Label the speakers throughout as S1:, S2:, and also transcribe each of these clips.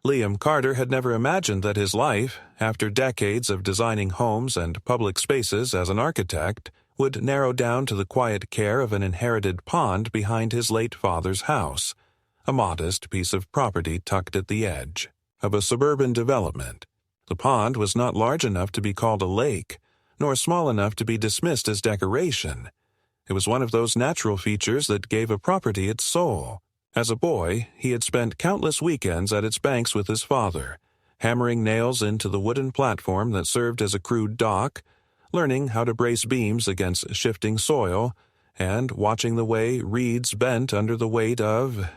S1: Liam Carter had never imagined that his life, after decades of designing homes and public spaces as an architect, would narrow down to the quiet care of an inherited pond behind his late father's house, a modest piece of property tucked at the edge of a suburban development. The pond was not large enough to be called a lake, nor small enough to be dismissed as decoration. It was one of those natural features that gave a property its soul. As a boy, he had spent countless weekends at its banks with his father, hammering nails into the wooden platform that served as a crude dock, learning how to brace beams against shifting soil, and watching the way reeds bent under the weight of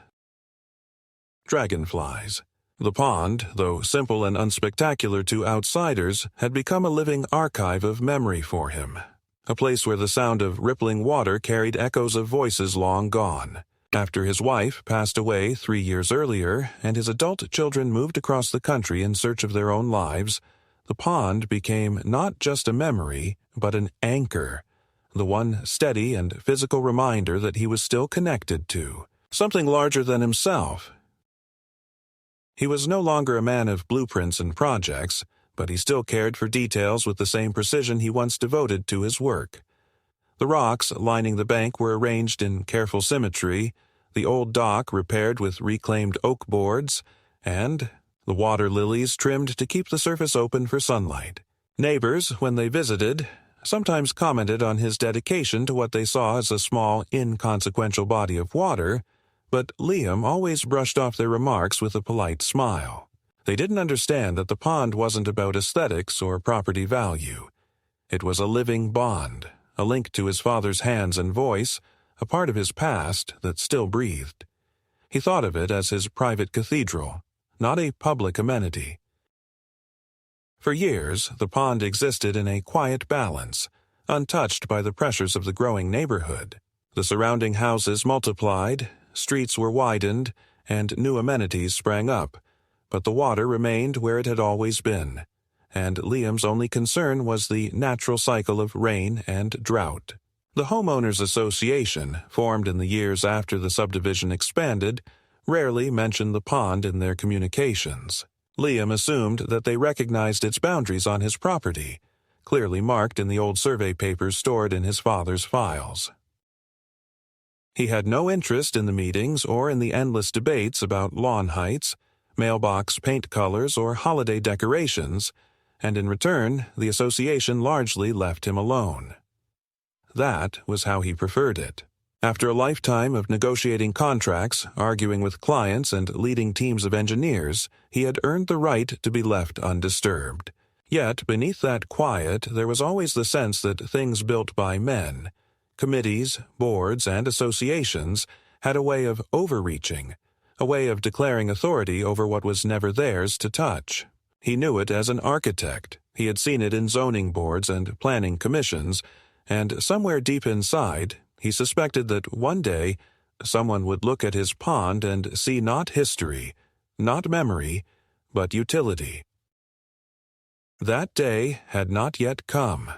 S1: dragonflies. The pond, though simple and unspectacular to outsiders, had become a living archive of memory for him, a place where the sound of rippling water carried echoes of voices long gone. After his wife passed away 3 years earlier and his adult children moved across the country in search of their own lives, the pond became not just a memory, but an anchor, the one steady and physical reminder that he was still connected to something larger than himself. He was no longer a man of blueprints and projects, but he still cared for details with the same precision he once devoted to his work. The rocks lining the bank were arranged in careful symmetry, the old dock repaired with reclaimed oak boards, and the water lilies trimmed to keep the surface open for sunlight. Neighbors, when they visited, sometimes commented on his dedication to what they saw as a small, inconsequential body of water, but Liam always brushed off their remarks with a polite smile. They didn't understand that the pond wasn't about aesthetics or property value. It was a living bond, a link to his father's hands and voice, a part of his past that still breathed. He thought of it as his private cathedral, not a public amenity. For years, the pond existed in a quiet balance, untouched by the pressures of the growing neighborhood. The surrounding houses multiplied, streets were widened, and new amenities sprang up, but the water remained where it had always been, and Liam's only concern was the natural cycle of rain and drought. The Homeowners Association, formed in the years after the subdivision expanded, rarely mentioned the pond in their communications. Liam assumed that they recognized its boundaries on his property, clearly marked in the old survey papers stored in his father's files. He had no interest in the meetings or in the endless debates about lawn heights, mailbox paint colors, or holiday decorations, and in return, the association largely left him alone. That was how he preferred it. After a lifetime of negotiating contracts, arguing with clients, and leading teams of engineers, he had earned the right to be left undisturbed. Yet, beneath that quiet, there was always the sense that things built by men, committees, boards, and associations, had a way of overreaching, a way of declaring authority over what was never theirs to touch. He knew it as an architect. He had seen it in zoning boards and planning commissions, and somewhere deep inside, he suspected that one day someone would look at his pond and see not history, not memory, but utility. That day had not yet come,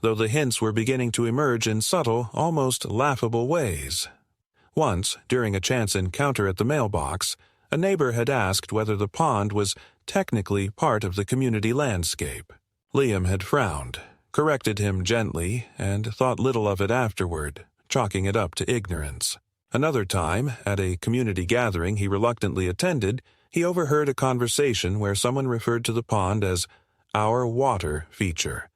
S1: though the hints were beginning to emerge in subtle, almost laughable ways. Once, during a chance encounter at the mailbox, a neighbor had asked whether the pond was technically part of the community landscape. Liam had frowned, corrected him gently, and thought little of it afterward, chalking it up to ignorance. Another time, at a community gathering he reluctantly attended, he overheard a conversation where someone referred to the pond as "our water feature,"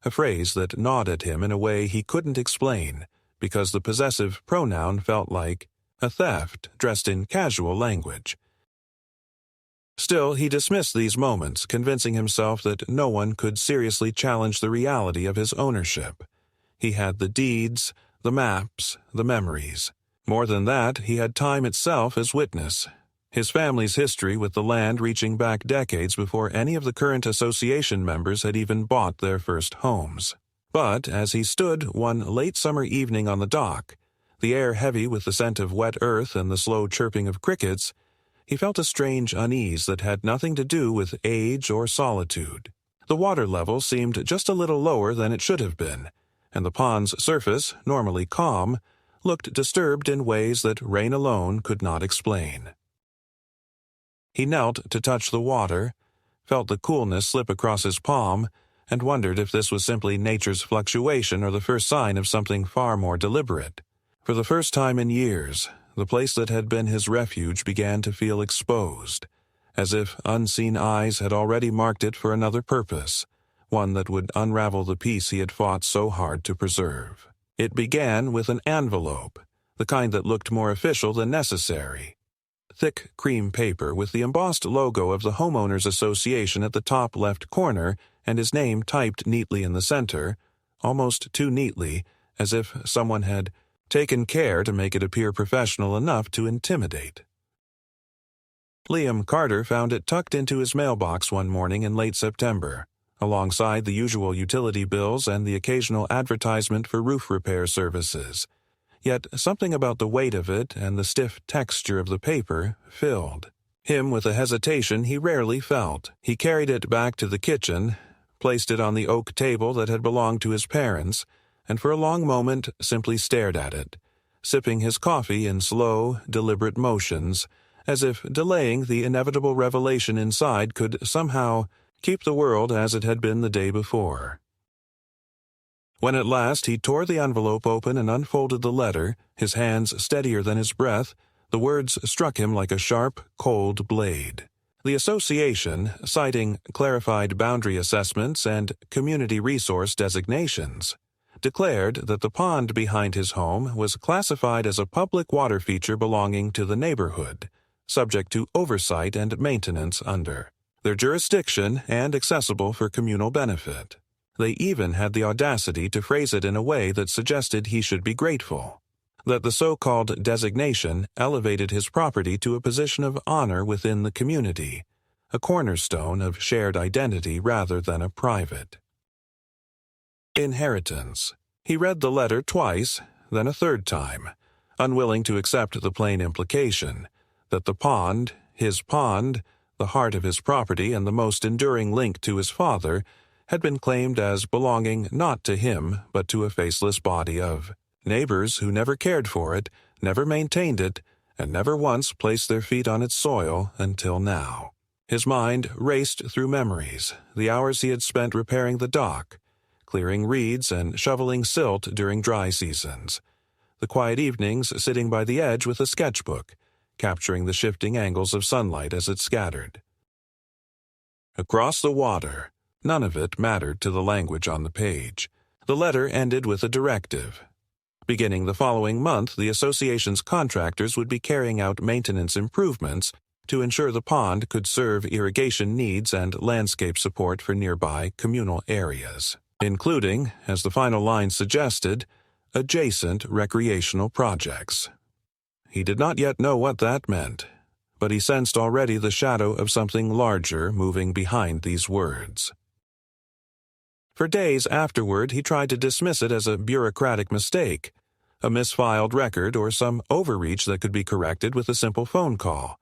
S1: a phrase that gnawed at him in a way he couldn't explain, because the possessive pronoun felt like a theft dressed in casual language. Still, he dismissed these moments, convincing himself that no one could seriously challenge the reality of his ownership. He had the deeds, the maps, the memories. More than that, he had time itself as witness, his family's history with the land reaching back decades before any of the current association members had even bought their first homes. But as he stood one late summer evening on the dock, the air heavy with the scent of wet earth and the slow chirping of crickets, he felt a strange unease that had nothing to do with age or solitude. The water level seemed just a little lower than it should have been, and the pond's surface, normally calm, looked disturbed in ways that rain alone could not explain. He knelt to touch the water, felt the coolness slip across his palm, and wondered if this was simply nature's fluctuation or the first sign of something far more deliberate. For the first time in years, the place that had been his refuge began to feel exposed, as if unseen eyes had already marked it for another purpose, one that would unravel the peace he had fought so hard to preserve. It began with an envelope, the kind that looked more official than necessary. Thick cream paper with the embossed logo of the Homeowners Association at the top left corner and his name typed neatly in the center, almost too neatly, as if someone had taken care to make it appear professional enough to intimidate. Liam Carter found it tucked into his mailbox one morning in late September, alongside the usual utility bills and the occasional advertisement for roof repair services. Yet something about the weight of it and the stiff texture of the paper filled him with a hesitation he rarely felt. He carried it back to the kitchen, placed it on the oak table that had belonged to his parents, and for a long moment simply stared at it, sipping his coffee in slow, deliberate motions, as if delaying the inevitable revelation inside could somehow keep the world as it had been the day before. When at last he tore the envelope open and unfolded the letter, his hands steadier than his breath, the words struck him like a sharp, cold blade. The association, citing clarified boundary assessments and community resource designations, declared that the pond behind his home was classified as a public water feature belonging to the neighborhood, subject to oversight and maintenance under their jurisdiction and accessible for communal benefit. They even had the audacity to phrase it in a way that suggested he should be grateful, that the so-called designation elevated his property to a position of honor within the community, a cornerstone of shared identity rather than a private. Inheritance. He read the letter twice, then a third time, unwilling to accept the plain implication that the pond, his pond, the heart of his property and the most enduring link to his father, had been claimed as belonging not to him but to a faceless body of neighbors who never cared for it, never maintained it, and never once placed their feet on its soil until now. His mind raced through memories, the hours he had spent repairing the dock, clearing reeds and shoveling silt during dry seasons, the quiet evenings sitting by the edge with a sketchbook, capturing the shifting angles of sunlight as it scattered. Across the water, none of it mattered to the language on the page. The letter ended with a directive. Beginning the following month, the association's contractors would be carrying out maintenance improvements to ensure the pond could serve irrigation needs and landscape support for nearby communal areas, including, as the final line suggested, adjacent recreational projects. He did not yet know what that meant, but he sensed already the shadow of something larger moving behind these words. For days afterward, he tried to dismiss it as a bureaucratic mistake, a misfiled record or some overreach that could be corrected with a simple phone call.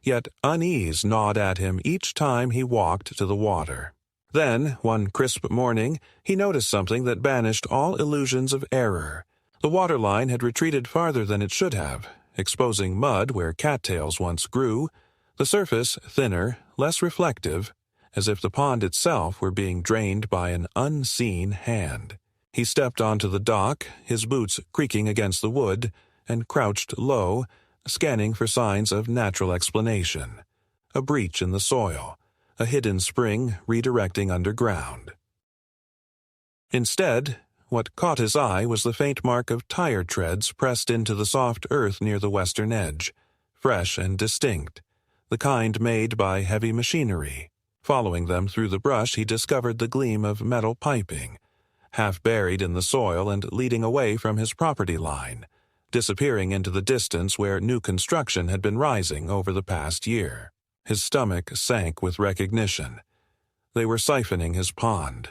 S1: Yet unease gnawed at him each time he walked to the water. Then, one crisp morning, he noticed something that banished all illusions of error. The waterline had retreated farther than it should have, exposing mud where cattails once grew, the surface thinner, less reflective, as if the pond itself were being drained by an unseen hand. He stepped onto the dock, his boots creaking against the wood, and crouched low, scanning for signs of natural explanation. A breach in the soil, a hidden spring redirecting underground. Instead, what caught his eye was the faint mark of tire treads pressed into the soft earth near the western edge, fresh and distinct, the kind made by heavy machinery. Following them through the brush, he discovered the gleam of metal piping, half buried in the soil and leading away from his property line, disappearing into the distance where new construction had been rising over the past year. His stomach sank with recognition. They were siphoning his pond.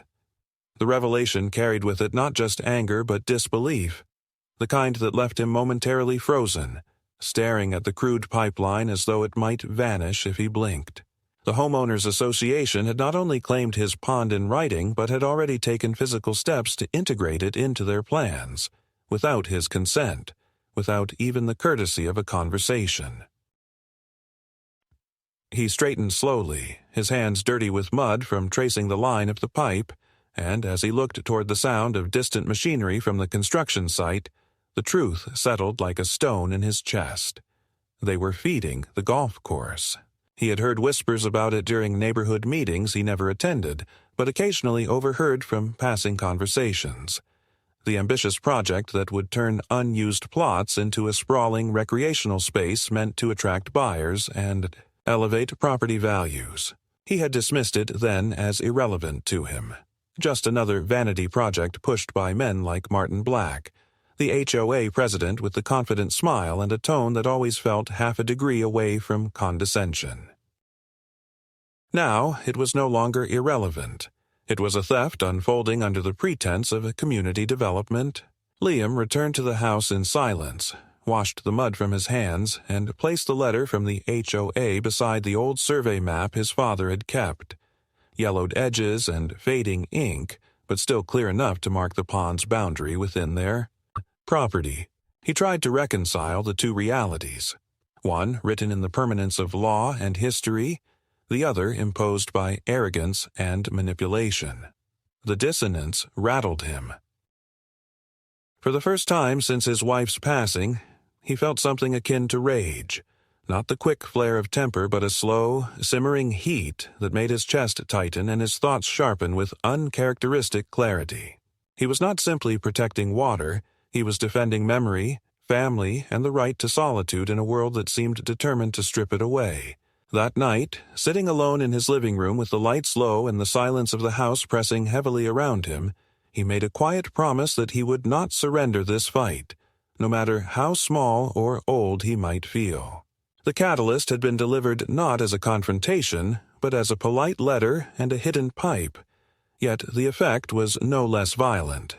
S1: The revelation carried with it not just anger but disbelief, the kind that left him momentarily frozen, staring at the crude pipeline as though it might vanish if he blinked. The Homeowners Association had not only claimed his pond in writing but had already taken physical steps to integrate it into their plans, without his consent, without even the courtesy of a conversation. He straightened slowly, his hands dirty with mud from tracing the line of the pipe, and as he looked toward the sound of distant machinery from the construction site, the truth settled like a stone in his chest. They were feeding the golf course. He had heard whispers about it during neighborhood meetings he never attended, but occasionally overheard from passing conversations. The ambitious project that would turn unused plots into a sprawling recreational space meant to attract buyers and elevate property values. He had dismissed it then as irrelevant to him. Just another vanity project pushed by men like Martin Black, the HOA president with the confident smile and a tone that always felt half a degree away from condescension. Now it was no longer irrelevant. It was a theft unfolding under the pretense of a community development. Liam returned to the house in silence, washed the mud from his hands, and placed the letter from the HOA beside the old survey map his father had kept. Yellowed edges and fading ink, but still clear enough to mark the pond's boundary within their property. He tried to reconcile the two realities, one written in the permanence of law and history, the other imposed by arrogance and manipulation. The dissonance rattled him. For the first time since his wife's passing, he felt something akin to rage. Not the quick flare of temper, but a slow, simmering heat that made his chest tighten and his thoughts sharpen with uncharacteristic clarity. He was not simply protecting water, he was defending memory, family, and the right to solitude in a world that seemed determined to strip it away. That night, sitting alone in his living room with the lights low and the silence of the house pressing heavily around him, he made a quiet promise that he would not surrender this fight, no matter how small or old he might feel. The catalyst had been delivered not as a confrontation, but as a polite letter and a hidden pipe, yet the effect was no less violent.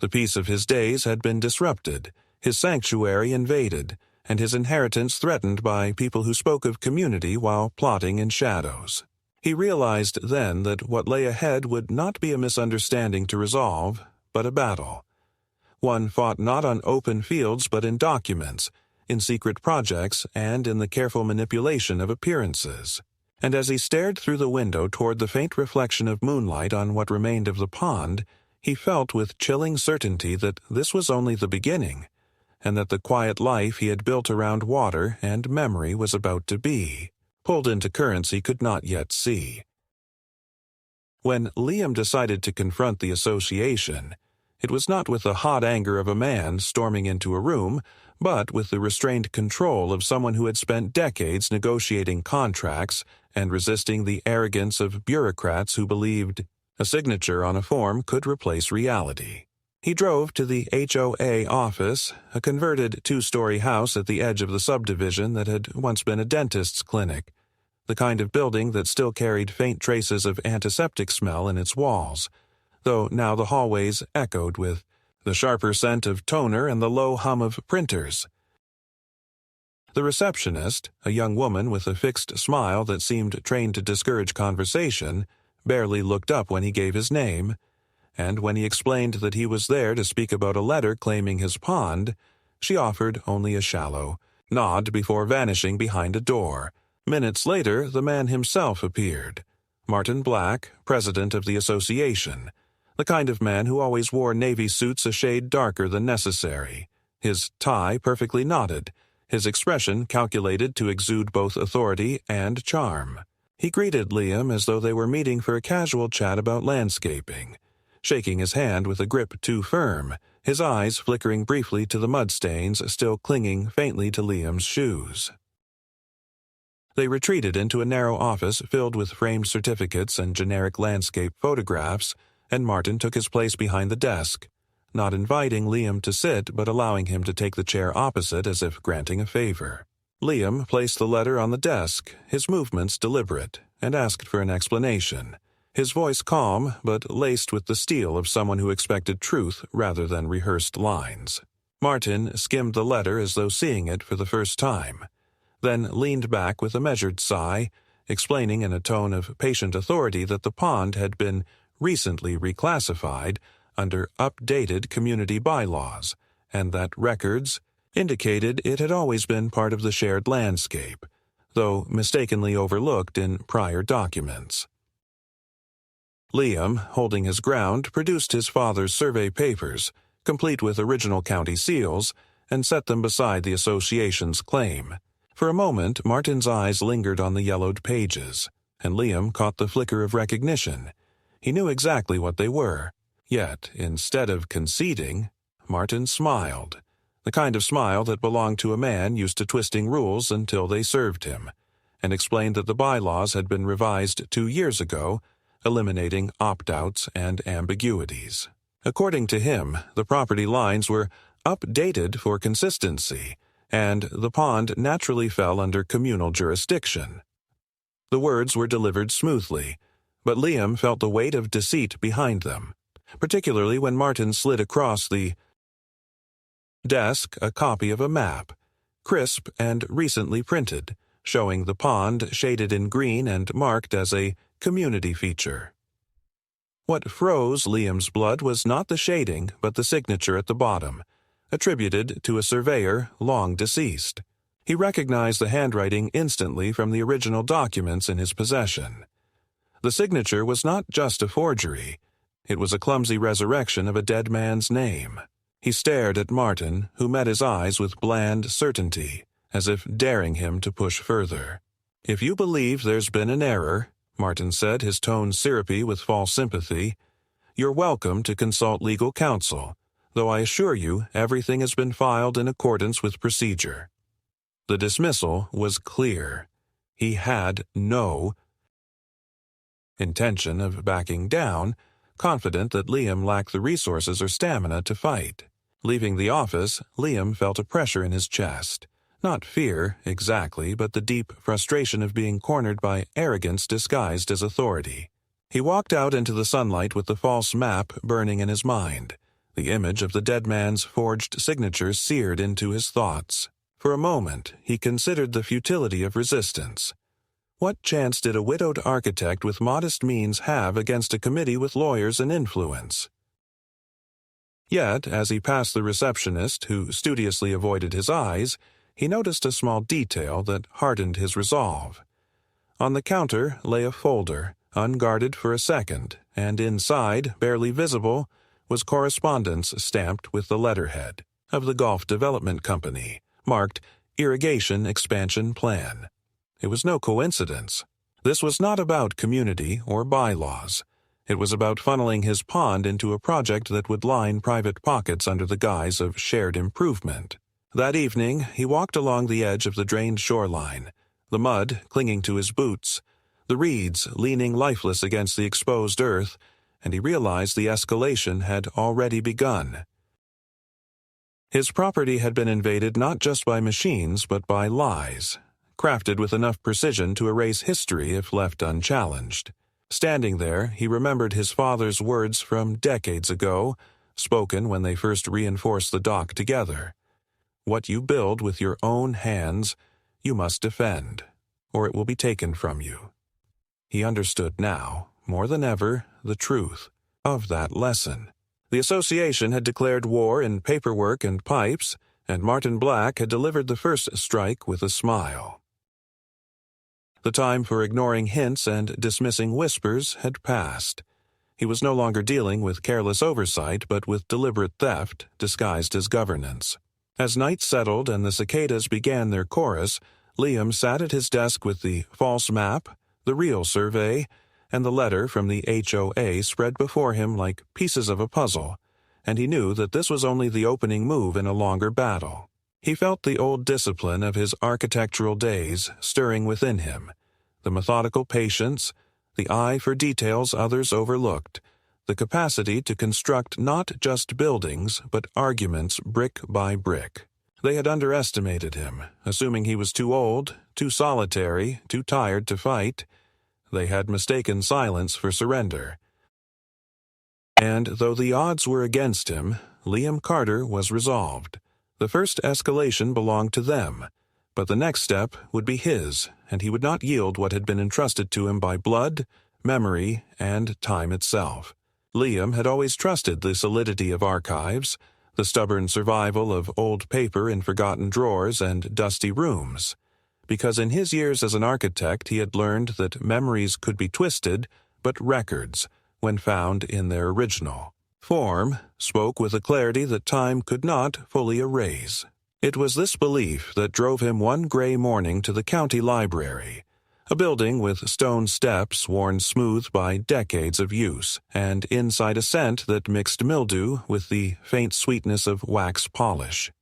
S1: The peace of his days had been disrupted, his sanctuary invaded, and his inheritance threatened by people who spoke of community while plotting in shadows. He realized then that what lay ahead would not be a misunderstanding to resolve, but a battle. One fought not on open fields but in documents, in secret projects, and in the careful manipulation of appearances. And as he stared through the window toward the faint reflection of moonlight on what remained of the pond, he felt with chilling certainty that this was only the beginning, and that the quiet life he had built around water and memory was about to be, pulled into currents he could not yet see. When Liam decided to confront the association, it was not with the hot anger of a man storming into a room, but with the restrained control of someone who had spent decades negotiating contracts and resisting the arrogance of bureaucrats who believed a signature on a form could replace reality. He drove to the HOA office, a converted two-story house at the edge of the subdivision that had once been a dentist's clinic, the kind of building that still carried faint traces of antiseptic smell in its walls, though now the hallways echoed with the sharper scent of toner and the low hum of printers. The receptionist, a young woman with a fixed smile that seemed trained to discourage conversation, barely looked up when he gave his name, and when he explained that he was there to speak about a letter claiming his pond, she offered only a shallow nod before vanishing behind a door. Minutes later, the man himself appeared, Martin Black, president of the association, the kind of man who always wore navy suits a shade darker than necessary, his tie perfectly knotted, his expression calculated to exude both authority and charm. He greeted Liam as though they were meeting for a casual chat about landscaping, shaking his hand with a grip too firm, his eyes flickering briefly to the mud stains still clinging faintly to Liam's shoes. They retreated into a narrow office filled with framed certificates and generic landscape photographs, and Martin took his place behind the desk, not inviting Liam to sit but allowing him to take the chair opposite as if granting a favor. Liam placed the letter on the desk, his movements deliberate, and asked for an explanation, his voice calm but laced with the steel of someone who expected truth rather than rehearsed lines. Martin skimmed the letter as though seeing it for the first time, then leaned back with a measured sigh, explaining in a tone of patient authority that the pond had been recently reclassified under updated community bylaws, and that records indicated it had always been part of the shared landscape, though mistakenly overlooked in prior documents. Liam, holding his ground, produced his father's survey papers, complete with original county seals, and set them beside the association's claim. For a moment, Martin's eyes lingered on the yellowed pages, and Liam caught the flicker of recognition. He knew exactly what they were. Yet, instead of conceding, Martin smiled, the kind of smile that belonged to a man used to twisting rules until they served him, and explained that the bylaws had been revised 2 years ago, eliminating opt-outs and ambiguities. According to him, the property lines were updated for consistency, and the pond naturally fell under communal jurisdiction. The words were delivered smoothly, but Liam felt the weight of deceit behind them, particularly when Martin slid across the desk a copy of a map, crisp and recently printed, showing the pond shaded in green and marked as a community feature. What froze Liam's blood was not the shading, but the signature at the bottom, attributed to a surveyor long deceased. He recognized the handwriting instantly from the original documents in his possession. The signature was not just a forgery. It was a clumsy resurrection of a dead man's name. He stared at Martin, who met his eyes with bland certainty, as if daring him to push further. "If you believe there's been an error," Martin said, his tone syrupy with false sympathy, "you're welcome to consult legal counsel, though I assure you everything has been filed in accordance with procedure." The dismissal was clear. He had no intention of backing down, confident that Liam lacked the resources or stamina to fight. Leaving the office, Liam felt a pressure in his chest. Not fear, exactly, but the deep frustration of being cornered by arrogance disguised as authority. He walked out into the sunlight with the false map burning in his mind, the image of the dead man's forged signature seared into his thoughts. For a moment, he considered the futility of resistance. What chance did a widowed architect with modest means have against a committee with lawyers and influence? Yet, as he passed the receptionist, who studiously avoided his eyes, he noticed a small detail that hardened his resolve. On the counter lay a folder, unguarded for a second, and inside, barely visible, was correspondence stamped with the letterhead of the Gulf Development Company, marked Irrigation Expansion Plan. It was no coincidence. This was not about community or bylaws. It was about funneling his pond into a project that would line private pockets under the guise of shared improvement. That evening, he walked along the edge of the drained shoreline, the mud clinging to his boots, the reeds leaning lifeless against the exposed earth, and he realized the escalation had already begun. His property had been invaded not just by machines, but by lies, crafted with enough precision to erase history if left unchallenged. Standing there, he remembered his father's words from decades ago, spoken when they first reinforced the dock together. "What you build with your own hands, you must defend, or it will be taken from you." He understood now, more than ever, the truth of that lesson. The association had declared war in paperwork and pipes, and Martin Black had delivered the first strike with a smile. The time for ignoring hints and dismissing whispers had passed. He was no longer dealing with careless oversight, but with deliberate theft disguised as governance. As night settled and the cicadas began their chorus, Liam sat at his desk with the false map, the real survey, and the letter from the HOA spread before him like pieces of a puzzle, and he knew that this was only the opening move in a longer battle. He felt the old discipline of his architectural days stirring within him, the methodical patience, the eye for details others overlooked, the capacity to construct not just buildings but arguments brick by brick. They had underestimated him, assuming he was too old, too solitary, too tired to fight. They had mistaken silence for surrender. And though the odds were against him, Liam Carter was resolved. The first escalation belonged to them, but the next step would be his, and he would not yield what had been entrusted to him by blood, memory, and time itself. Liam had always trusted the solidity of archives, the stubborn survival of old paper in forgotten drawers and dusty rooms. because in his years as an architect he had learned that memories could be twisted, but records, when found in their original form, spoke with a clarity that time could not fully erase. It was this belief that drove him one gray morning to the county library, a building with stone steps worn smooth by decades of use, and inside a scent that mixed mildew with the faint sweetness of wax polish.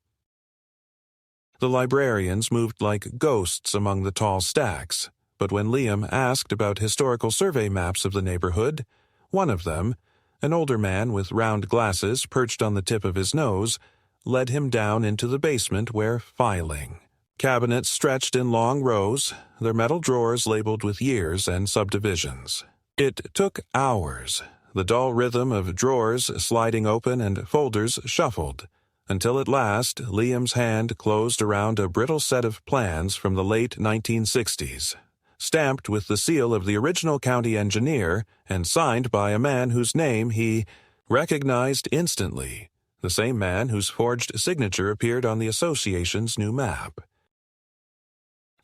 S1: The librarians moved like ghosts among the tall stacks, but when Liam asked about historical survey maps of the neighborhood, one of them, an older man with round glasses perched on the tip of his nose, led him down into the basement where filing. Cabinets stretched in long rows, their metal drawers labeled with years and subdivisions. It took hours, the dull rhythm of drawers sliding open and folders shuffled, until at last Liam's hand closed around a brittle set of plans from the late 1960s, stamped with the seal of the original county engineer and signed by a man whose name he recognized instantly, the same man whose forged signature appeared on the association's new map.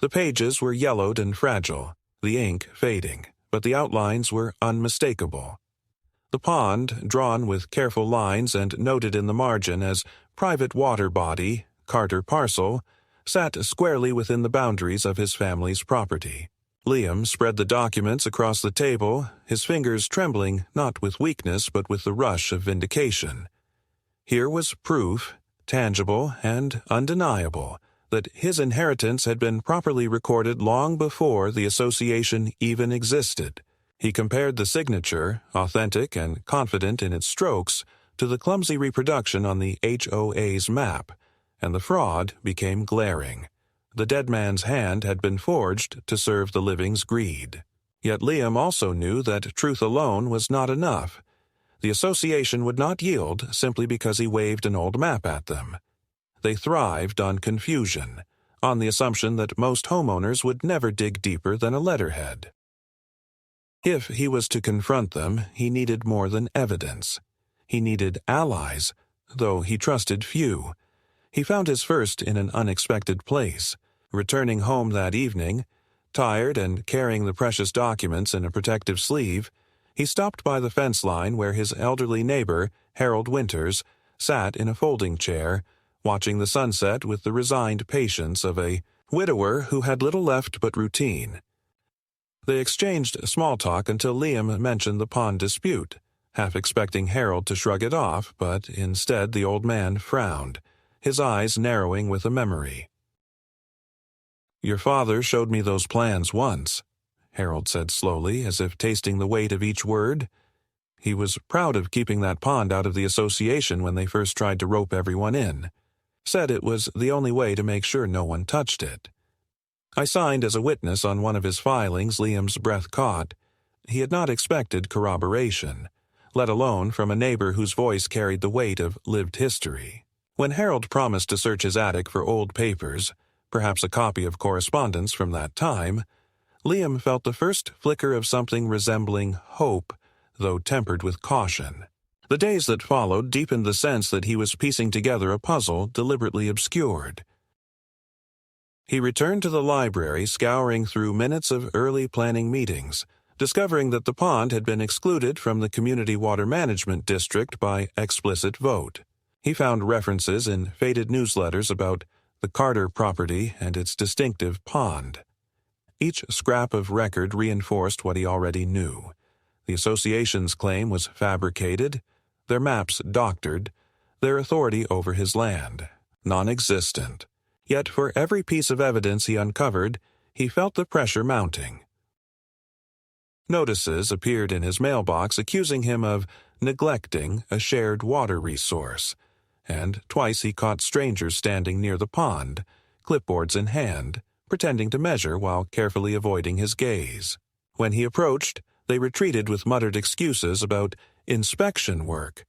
S1: The pages were yellowed and fragile, the ink fading, but the outlines were unmistakable. The pond, drawn with careful lines and noted in the margin as private water body, Carter parcel, sat squarely within the boundaries of his family's property. Liam spread the documents across the table, his fingers trembling not with weakness but with the rush of vindication. Here was proof, tangible and undeniable, that his inheritance had been properly recorded long before the association even existed. He compared the signature, authentic and confident in its strokes, to the clumsy reproduction on the HOA's map, and the fraud became glaring. The dead man's hand had been forged to serve the living's greed. Yet Liam also knew that truth alone was not enough. The association would not yield simply because he waved an old map at them. They thrived on confusion, on the assumption that most homeowners would never dig deeper than a letterhead. If he was to confront them, he needed more than evidence. He needed allies, though he trusted few. He found his first in an unexpected place. Returning home that evening, tired and carrying the precious documents in a protective sleeve, he stopped by the fence line where his elderly neighbor, Harold Winters, sat in a folding chair, watching the sunset with the resigned patience of a widower who had little left but routine. They exchanged small talk until Liam mentioned the pond dispute, half expecting Harold to shrug it off, but instead the old man frowned, his eyes narrowing with a memory. "Your father showed me those plans once," Harold said slowly, as if tasting the weight of each word. He was proud of keeping that pond out of the association when they first tried to rope everyone in. Said it was the only way to make sure no one touched it. I signed as a witness on one of his filings. Liam's breath caught. He had not expected corroboration, let alone from a neighbor whose voice carried the weight of lived history. When Harold promised to search his attic for old papers, perhaps a copy of correspondence from that time, Liam felt the first flicker of something resembling hope, though tempered with caution. The days that followed deepened the sense that he was piecing together a puzzle deliberately obscured. He returned to the library, scouring through minutes of early planning meetings, discovering that the pond had been excluded from the Community Water Management District by explicit vote. He found references in faded newsletters about the Carter property and its distinctive pond. Each scrap of record reinforced what he already knew. The association's claim was fabricated, their maps doctored, their authority over his land non-existent. Yet for every piece of evidence he uncovered, he felt the pressure mounting. Notices appeared in his mailbox accusing him of neglecting a shared water resource, and twice he caught strangers standing near the pond, clipboards in hand, pretending to measure while carefully avoiding his gaze. When he approached, they retreated with muttered excuses about inspection work,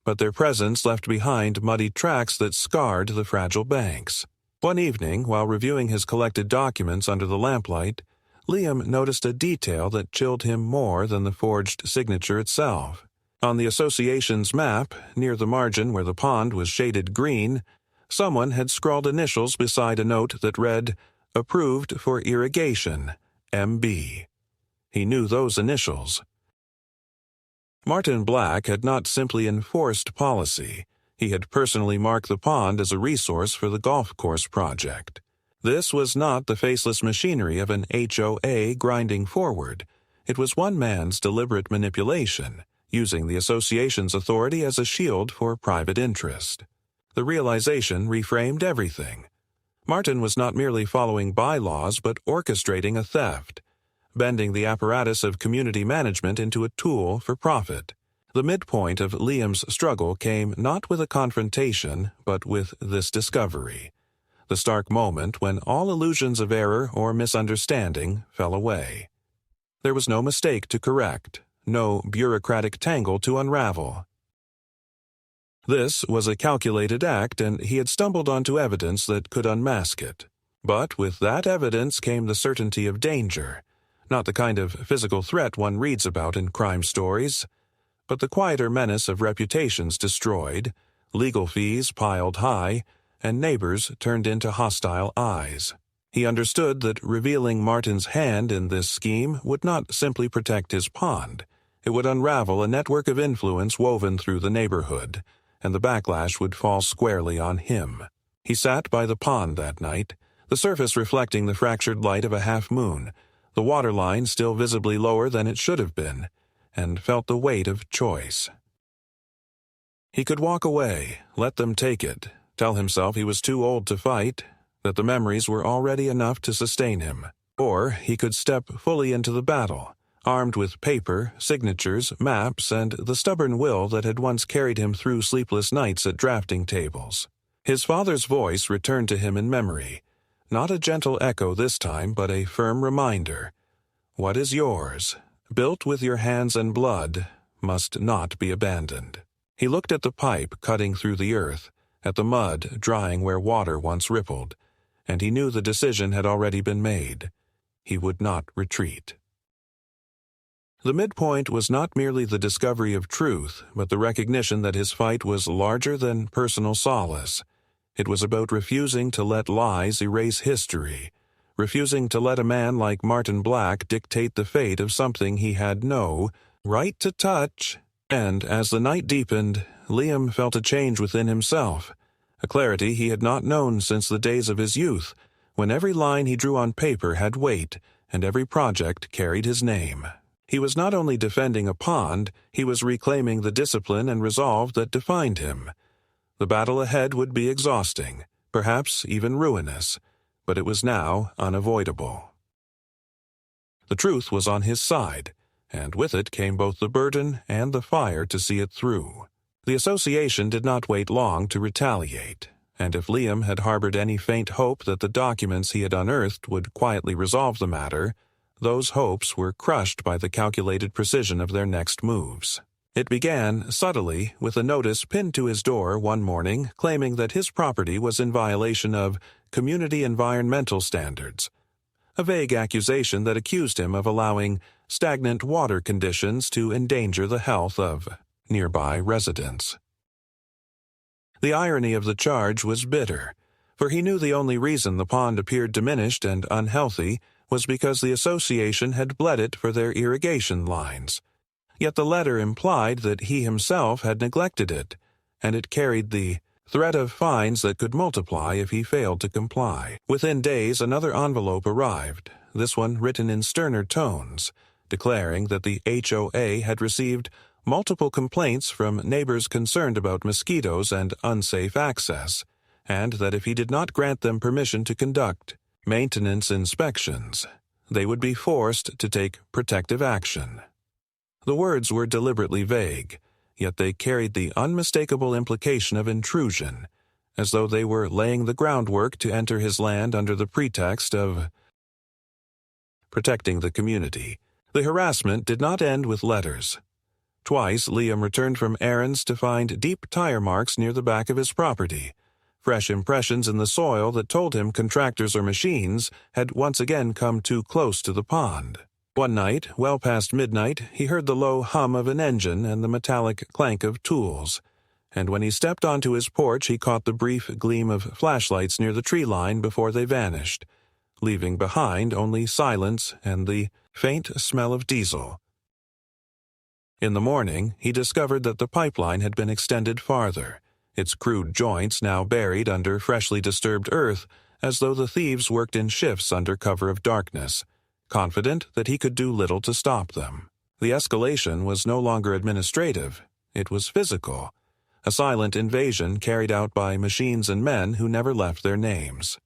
S1: but their presence left behind muddy tracks that scarred the fragile banks. One evening, while reviewing his collected documents under the lamplight, Liam noticed a detail that chilled him more than the forged signature itself. On the association's map, near the margin where the pond was shaded green, someone had scrawled initials beside a note that read, Approved for Irrigation, MB. He knew those initials. Martin Black had not simply enforced policy. He had personally marked the pond as a resource for the golf course project. This was not the faceless machinery of an HOA grinding forward. It was one man's deliberate manipulation, using the association's authority as a shield for private interest. The realization reframed everything. Martin was not merely following bylaws but orchestrating a theft, bending the apparatus of community management into a tool for profit. The midpoint of Liam's struggle came not with a confrontation, but with this discovery. The stark moment when all illusions of error or misunderstanding fell away. There was no mistake to correct, no bureaucratic tangle to unravel. This was a calculated act, and he had stumbled onto evidence that could unmask it. But with that evidence came the certainty of danger, not the kind of physical threat one reads about in crime stories, but the quieter menace of reputations destroyed, legal fees piled high, and neighbors turned into hostile eyes. He understood that revealing Martin's hand in this scheme would not simply protect his pond. It would unravel a network of influence woven through the neighborhood, and the backlash would fall squarely on him. He sat by the pond that night, the surface reflecting the fractured light of a half-moon, the waterline still visibly lower than it should have been, and felt the weight of choice. He could walk away, let them take it, tell himself he was too old to fight, that the memories were already enough to sustain him. Or he could step fully into the battle, armed with paper, signatures, maps, and the stubborn will that had once carried him through sleepless nights at drafting tables. His father's voice returned to him in memory, not a gentle echo this time, but a firm reminder. What is yours, built with your hands and blood, must not be abandoned. He looked at the pipe cutting through the earth, at the mud drying where water once rippled, and he knew the decision had already been made. He would not retreat. The midpoint was not merely the discovery of truth, but the recognition that his fight was larger than personal solace. It was about refusing to let lies erase history, refusing to let a man like Martin Black dictate the fate of something he had no right to touch. And as the night deepened, Liam felt a change within himself, a clarity he had not known since the days of his youth, when every line he drew on paper had weight, and every project carried his name. He was not only defending a pond, he was reclaiming the discipline and resolve that defined him. The battle ahead would be exhausting, perhaps even ruinous, but it was now unavoidable. The truth was on his side, and with it came both the burden and the fire to see it through. The association did not wait long to retaliate, and if Liam had harbored any faint hope that the documents he had unearthed would quietly resolve the matter, those hopes were crushed by the calculated precision of their next moves. It began, subtly, with a notice pinned to his door one morning claiming that his property was in violation of community environmental standards, a vague accusation that accused him of allowing stagnant water conditions to endanger the health of nearby residents. The irony of the charge was bitter, for he knew the only reason the pond appeared diminished and unhealthy was because the association had bled it for their irrigation lines. Yet the letter implied that he himself had neglected it, and it carried the threat of fines that could multiply if he failed to comply. Within days, another envelope arrived, this one written in sterner tones, declaring that the HOA had received multiple complaints from neighbors concerned about mosquitoes and unsafe access, and that if he did not grant them permission to conduct maintenance inspections, they would be forced to take protective action. The words were deliberately vague, yet they carried the unmistakable implication of intrusion, as though they were laying the groundwork to enter his land under the pretext of protecting the community. The harassment did not end with letters. Twice Liam returned from errands to find deep tire marks near the back of his property, fresh impressions in the soil that told him contractors or machines had once again come too close to the pond. One night, well past midnight, he heard the low hum of an engine and the metallic clank of tools, and when he stepped onto his porch he caught the brief gleam of flashlights near the tree line before they vanished. leaving behind only silence and the faint smell of diesel. In the morning, he discovered that the pipeline had been extended farther, its crude joints now buried under freshly disturbed earth, as though the thieves worked in shifts under cover of darkness, confident that he could do little to stop them. The escalation was no longer administrative, it was physical, a silent invasion carried out by machines and men who never left their names.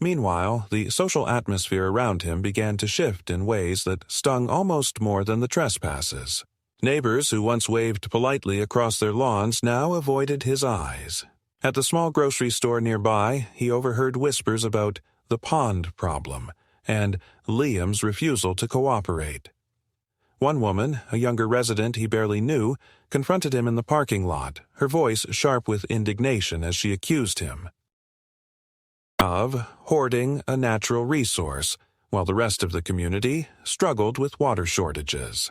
S1: Meanwhile, the social atmosphere around him began to shift in ways that stung almost more than the trespasses. Neighbors who once waved politely across their lawns now avoided his eyes. At the small grocery store nearby, he overheard whispers about the pond problem and Liam's refusal to cooperate. One woman, a younger resident he barely knew, confronted him in the parking lot, her voice sharp with indignation as she accused him of hoarding a natural resource, while the rest of the community struggled with water shortages.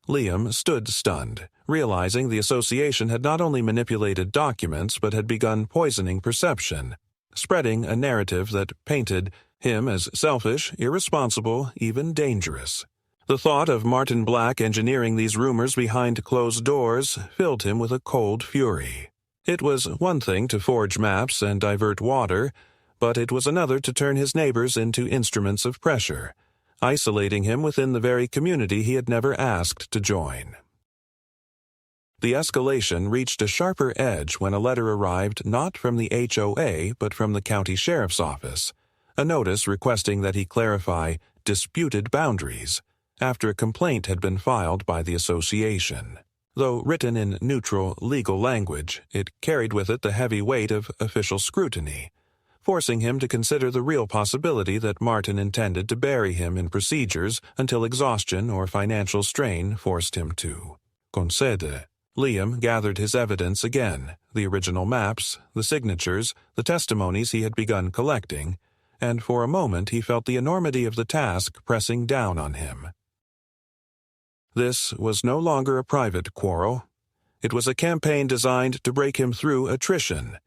S1: Liam stood stunned, realizing the association had not only manipulated documents but had begun poisoning perception, spreading a narrative that painted him as selfish, irresponsible, even dangerous. The thought of Martin Black engineering these rumors behind closed doors filled him with a cold fury. It was one thing to forge maps and divert water, but it was another to turn his neighbors into instruments of pressure, isolating him within the very community he had never asked to join. The escalation reached a sharper edge when a letter arrived not from the HOA but from the county sheriff's office, a notice requesting that he clarify disputed boundaries after a complaint had been filed by the association. Though written in neutral, legal language, it carried with it the heavy weight of official scrutiny, forcing him to consider the real possibility that Martin intended to bury him in procedures until exhaustion or financial strain forced him to concede. Liam gathered his evidence again, the original maps, the signatures, the testimonies he had begun collecting, and for a moment he felt the enormity of the task pressing down on him. This was no longer a private quarrel. It was a campaign designed to break him through attrition.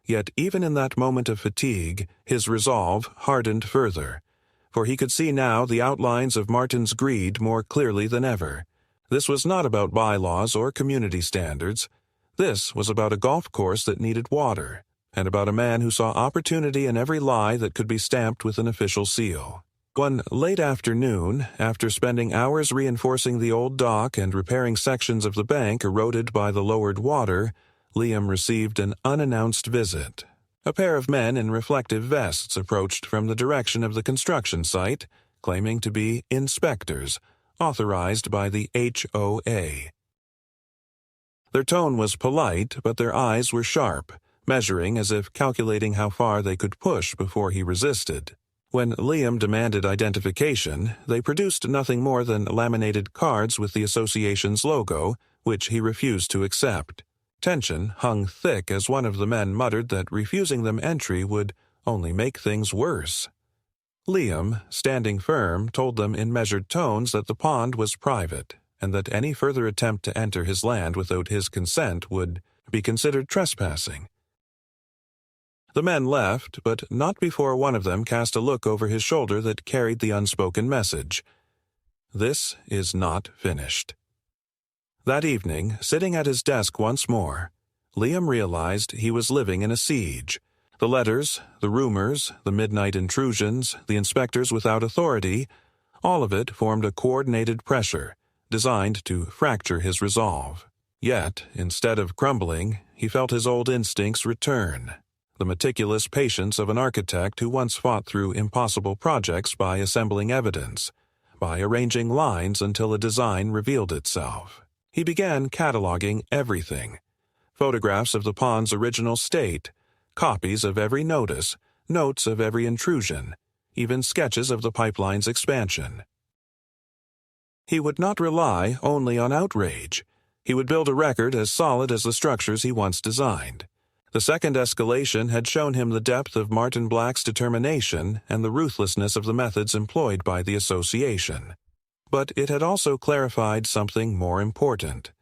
S1: Yet even in that moment of fatigue, his resolve hardened further, for he could see now the outlines of Martin's greed more clearly than ever. This was not about bylaws or community standards. This was about a golf course that needed water, and about a man who saw opportunity in every lie that could be stamped with an official seal. One late afternoon, after spending hours reinforcing the old dock and repairing sections of the bank eroded by the lowered water, Liam received an unannounced visit. A pair of men in reflective vests approached from the direction of the construction site, claiming to be inspectors, authorized by the HOA. Their tone was polite, but their eyes were sharp, measuring as if calculating how far they could push before he resisted. When Liam demanded identification, they produced nothing more than laminated cards with the association's logo, which he refused to accept. Tension hung thick as one of the men muttered that refusing them entry would only make things worse. Liam, standing firm, told them in measured tones that the pond was private, and that any further attempt to enter his land without his consent would be considered trespassing. The men left, but not before one of them cast a look over his shoulder that carried the unspoken message: "This is not finished." That evening, sitting at his desk once more, Liam realized he was living in a siege. The letters, the rumors, the midnight intrusions, the inspectors without authority, all of it formed a coordinated pressure, designed to fracture his resolve. Yet, instead of crumbling, he felt his old instincts return. The meticulous patience of an architect who once fought through impossible projects by assembling evidence, by arranging lines until a design revealed itself. He began cataloging everything: photographs of the pond's original state, copies of every notice, notes of every intrusion, even sketches of the pipeline's expansion. He would not rely only on outrage. He would build a record as solid as the structures he once designed. The second escalation had shown him the depth of Martin Black's determination and the ruthlessness of the methods employed by the association. But it had also clarified something more important.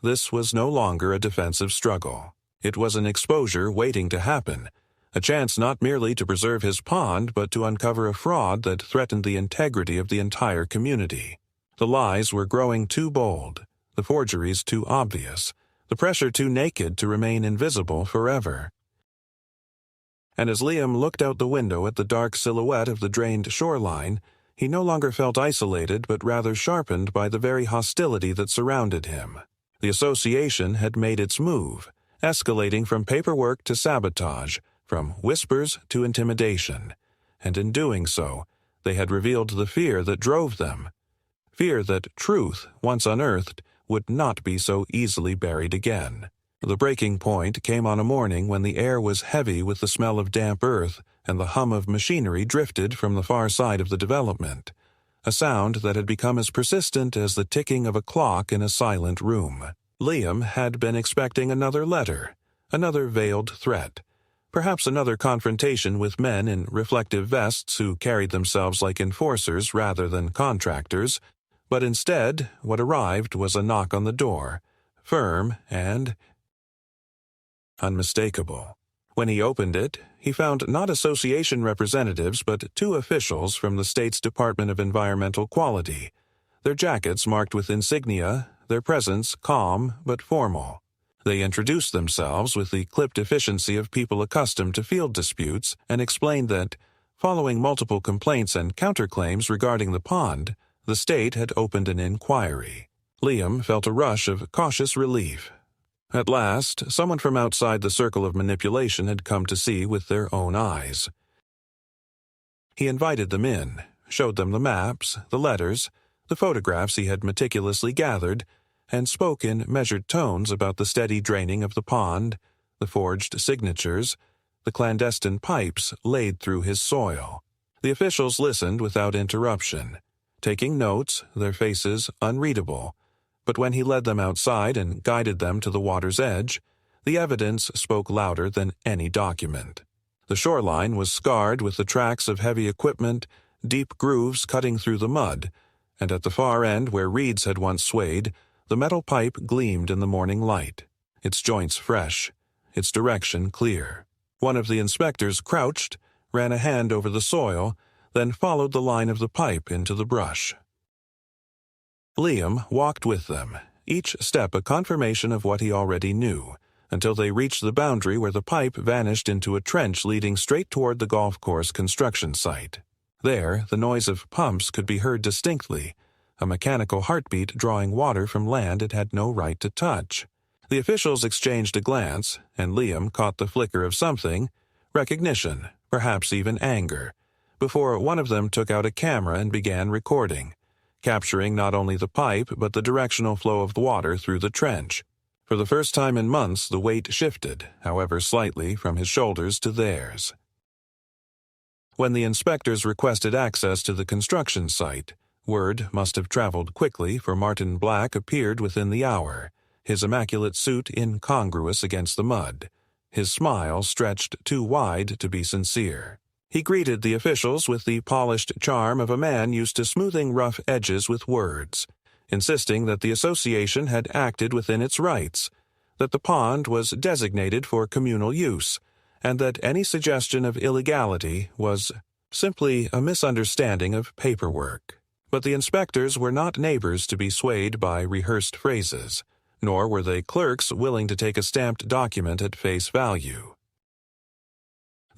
S1: This was no longer a defensive struggle. It was an exposure waiting to happen, A chance not merely to preserve his pond, but to uncover a fraud that threatened the integrity of the entire community. The lies were growing too bold, the forgeries too obvious, the pressure too naked to remain invisible forever. And as Liam looked out the window at the dark silhouette of the drained shoreline, he no longer felt isolated but rather sharpened by the very hostility that surrounded him. The association had made its move, escalating from paperwork to sabotage, from whispers to intimidation, and in doing so, they had revealed the fear that drove them. Fear that truth, once unearthed, would not be so easily buried again. The breaking point came on a morning when the air was heavy with the smell of damp earth and the hum of machinery drifted from the far side of the development, a sound that had become as persistent as the ticking of a clock in a silent room. Liam had been expecting another letter, another veiled threat, perhaps another confrontation with men in reflective vests who carried themselves like enforcers rather than contractors, but instead what arrived was a knock on the door, firm and unmistakable. When he opened it, he found not association representatives but two officials from the state's Department of Environmental Quality, their jackets marked with insignia, their presence calm but formal. They introduced themselves with the clipped efficiency of people accustomed to field disputes and explained that, following multiple complaints and counterclaims regarding the pond, the state had opened an inquiry. Liam felt a rush of cautious relief. At last, someone from outside the circle of manipulation had come to see with their own eyes. He invited them in, showed them the maps, the letters, the photographs he had meticulously gathered, and spoke in measured tones about the steady draining of the pond, the forged signatures, the clandestine pipes laid through his soil. The officials listened without interruption, taking notes, their faces unreadable. But when he led them outside and guided them to the water's edge, the evidence spoke louder than any document. The shoreline was scarred with the tracks of heavy equipment, deep grooves cutting through the mud, and at the far end where reeds had once swayed, the metal pipe gleamed in the morning light, its joints fresh, its direction clear. One of the inspectors crouched, ran a hand over the soil, then followed the line of the pipe into the brush. Liam walked with them, each step a confirmation of what he already knew, until they reached the boundary where the pipe vanished into a trench leading straight toward the golf course construction site. There, the noise of pumps could be heard distinctly, a mechanical heartbeat drawing water from land it had no right to touch. The officials exchanged a glance, and Liam caught the flicker of something, recognition, perhaps even anger, before one of them took out a camera and began recording, capturing not only the pipe but the directional flow of the water through the trench. For the first time in months, the weight shifted, however slightly, from his shoulders to theirs. When the inspectors requested access to the construction site, word must have traveled quickly, for Martin Black appeared within the hour, his immaculate suit incongruous against the mud, his smile stretched too wide to be sincere. He greeted the officials with the polished charm of a man used to smoothing rough edges with words, insisting that the association had acted within its rights, that the pond was designated for communal use, and that any suggestion of illegality was simply a misunderstanding of paperwork. But the inspectors were not neighbors to be swayed by rehearsed phrases, nor were they clerks willing to take a stamped document at face value.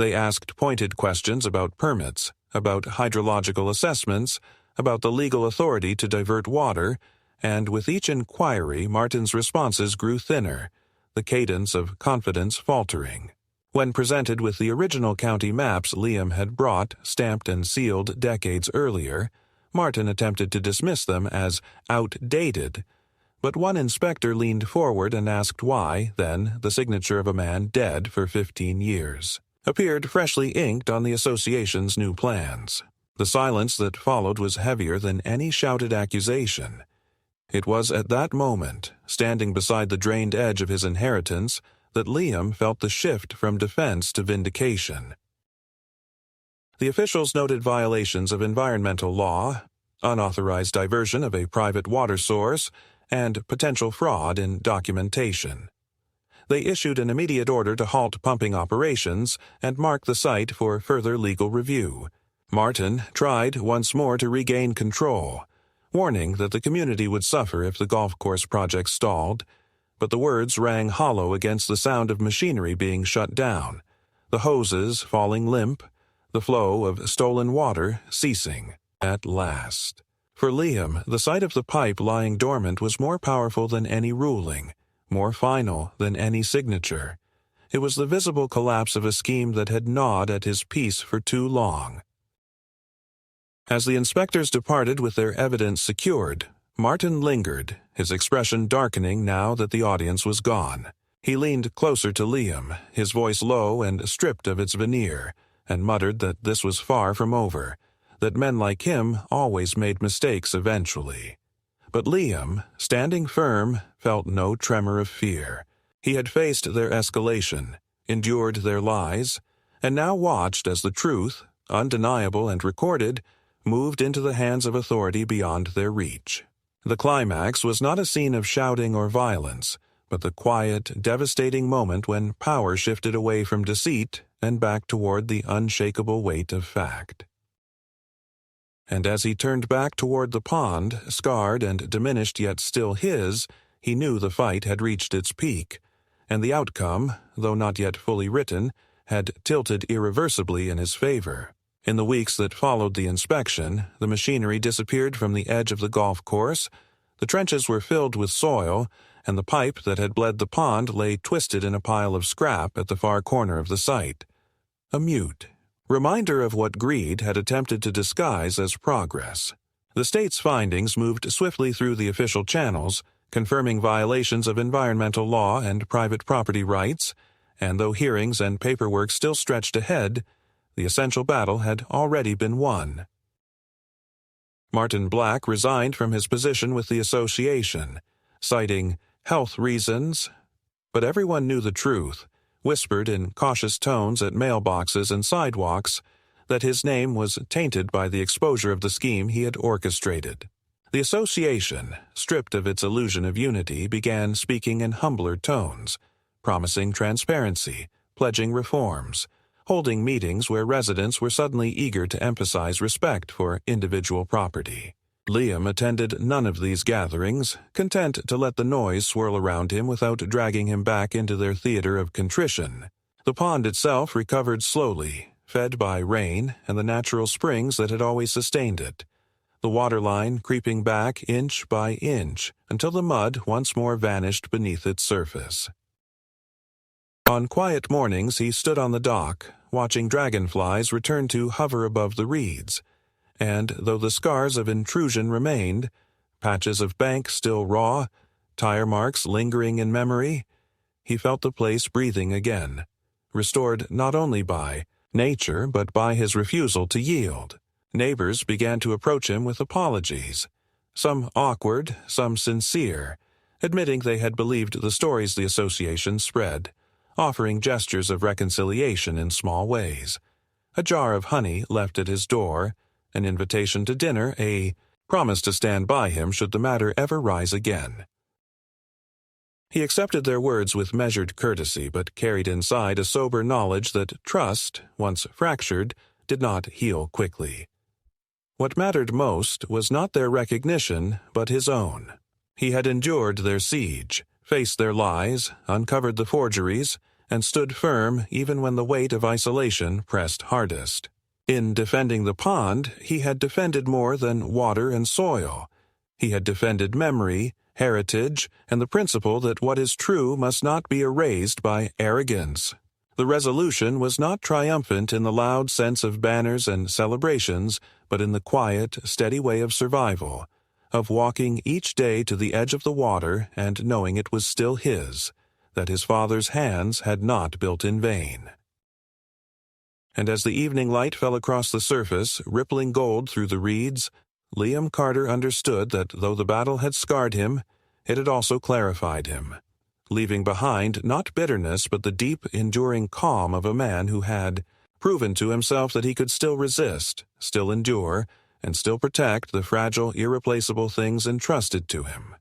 S1: They asked pointed questions about permits, about hydrological assessments, about the legal authority to divert water, and with each inquiry Martin's responses grew thinner, the cadence of confidence faltering. When presented with the original county maps Liam had brought, stamped and sealed decades earlier, Martin attempted to dismiss them as outdated, but one inspector leaned forward and asked why, then, the signature of a man dead for 15 years appeared freshly inked on the association's new plans. The silence that followed was heavier than any shouted accusation. It was at that moment, standing beside the drained edge of his inheritance, that Liam felt the shift from defense to vindication. The officials noted violations of environmental law, unauthorized diversion of a private water source, and potential fraud in documentation. They issued an immediate order to halt pumping operations and mark the site for further legal review. Martin tried once more to regain control, warning that the community would suffer if the golf course project stalled, but the words rang hollow against the sound of machinery being shut down, the hoses falling limp, the flow of stolen water ceasing at last. For Liam, the sight of the pipe lying dormant was more powerful than any ruling, more final than any signature. It was the visible collapse of a scheme that had gnawed at his peace for too long. As the inspectors departed with their evidence secured, Martin lingered, his expression darkening now that the audience was gone. He leaned closer to Liam, his voice low and stripped of its veneer, and muttered that this was far from over, that men like him always made mistakes eventually. But Liam, standing firm, felt no tremor of fear. He had faced their escalation, endured their lies, and now watched as the truth, undeniable and recorded, moved into the hands of authority beyond their reach. The climax was not a scene of shouting or violence, but the quiet, devastating moment when power shifted away from deceit and back toward the unshakable weight of fact. And as he turned back toward the pond, scarred and diminished yet still his, he knew the fight had reached its peak, and the outcome, though not yet fully written, had tilted irreversibly in his favor. In the weeks that followed the inspection, the machinery disappeared from the edge of the golf course, the trenches were filled with soil, and the pipe that had bled the pond lay twisted in a pile of scrap at the far corner of the site. A mute reminder of what greed had attempted to disguise as progress. The state's findings moved swiftly through the official channels, confirming violations of environmental law and private property rights, and though hearings and paperwork still stretched ahead, the essential battle had already been won. Martin Black resigned from his position with the association, citing health reasons, but everyone knew the truth, whispered in cautious tones at mailboxes and sidewalks, that his name was tainted by the exposure of the scheme he had orchestrated. The association, stripped of its illusion of unity, began speaking in humbler tones, promising transparency, pledging reforms, holding meetings where residents were suddenly eager to emphasize respect for individual property. Liam attended none of these gatherings, content to let the noise swirl around him without dragging him back into their theater of contrition. The pond itself recovered slowly, fed by rain and the natural springs that had always sustained it, the waterline creeping back inch by inch until the mud once more vanished beneath its surface. On quiet mornings he stood on the dock, watching dragonflies return to hover above the reeds, and though the scars of intrusion remained, patches of bank still raw, tire marks lingering in memory, he felt the place breathing again, restored not only by nature but by his refusal to yield. Neighbors began to approach him with apologies, some awkward, some sincere, admitting they had believed the stories the association spread, offering gestures of reconciliation in small ways. A jar of honey left at his door, an invitation to dinner, a promise to stand by him should the matter ever rise again. He accepted their words with measured courtesy, but carried inside a sober knowledge that trust, once fractured, did not heal quickly. What mattered most was not their recognition, but his own. He had endured their siege, faced their lies, uncovered the forgeries, and stood firm even when the weight of isolation pressed hardest. In defending the pond, he had defended more than water and soil. He had defended memory, heritage, and the principle that what is true must not be erased by arrogance. The resolution was not triumphant in the loud sense of banners and celebrations, but in the quiet, steady way of survival, of walking each day to the edge of the water and knowing it was still his, that his father's hands had not built in vain. And as the evening light fell across the surface, rippling gold through the reeds, Liam Carter understood that though the battle had scarred him, it had also clarified him, leaving behind not bitterness but the deep, enduring calm of a man who had proven to himself that he could still resist, still endure, and still protect the fragile, irreplaceable things entrusted to him.